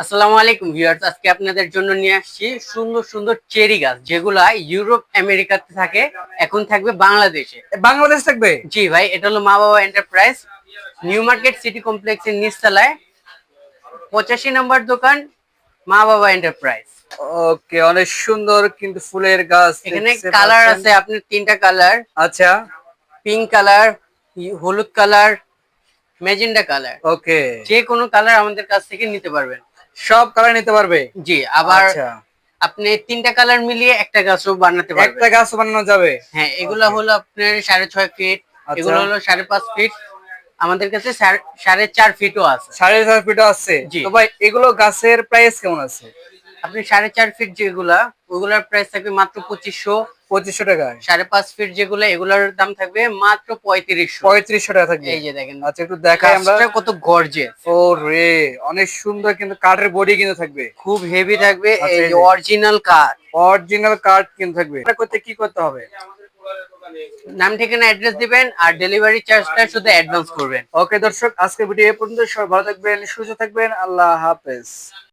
আসসালামু আলাইকুম ভিউয়ার্স, আজকে আপনাদের জন্য নিয়ে আসছি সুন্দর সুন্দর চেরি গাছ, যেগুলা ইউরোপ আমেরিকাতে থাকে, এখন থাকবে বাংলাদেশে। বাংলাদেশ থাকবে? জি ভাই, এটা হলো মা বাবা এন্টারপ্রাইজ, নিউ মার্কেট সিটি কমপ্লেক্সের নিচতলায় 85 নম্বর দোকান, মা বাবা এন্টারপ্রাইজ। ওকে, অনেক সুন্দর কিন্তু ফুলের গাছ এখানে দেখতে কালার পাচ্ছেন। আছে আপনার তিনটা কালার, আচ্ছা, পিঙ্ক কালার, হলুদ কালার, ম্যাজেন্ডা কালার। ওকে, যে কোনো কালার আমাদের কাছ থেকে নিতে পারবেন। সব কালার নিতে পারবে? জি, আবার আচ্ছা, আপনি তিনটা কালার মিলিয়ে একটা গাছও বানাতে পারবেন। একটা গাছ বানানো যাবে? হ্যাঁ, এগুলা ওকে, হলো আপনার 6.5 ফিট, আচ্ছা, এগুলো হলো 5.5 ফিট, আমাদের কাছে 4.5 ফিটও আছে। 4.5 ফিট আছে? জি, তো ভাই এগুলো গাছের প্রাইস কেমন আছে? আপনি 4.5 ফিট যেগুলা, ওগুলার প্রাইস থাকবে মাত্র 2500। 2500 টাকায়? 5.5 ফিট যেগুলা, এগুলার দাম থাকবে মাত্র 3500। 3500 টাকা থাকবে? এই যে দেখেন আচ্ছা, একটু দেখাই আমরা। গাছটা কত গর্জিয়াস, ও রে, অনেক সুন্দর কিন্তু কাঠের বডি কিন্তু থাকবে। খুব হেভি থাকবে, আচ্ছা, এই এই যে যে অরিজিনাল কাঠ। অরিজিনাল কাঠ কিন্তু থাকবে। এটা করতে কি করতে হবে? নাম ঠিকানা অ্যাড্রেস দিবেন আর ডেলিভারি চার্জটা শুধু অ্যাডভান্স করবেন। ওকে দর্শক, আজকে ভিডিও এ পর্যন্ত। সবাই ভালো থাকবেন, সুস্থ থাকবেন, আল্লাহ হাফেজ।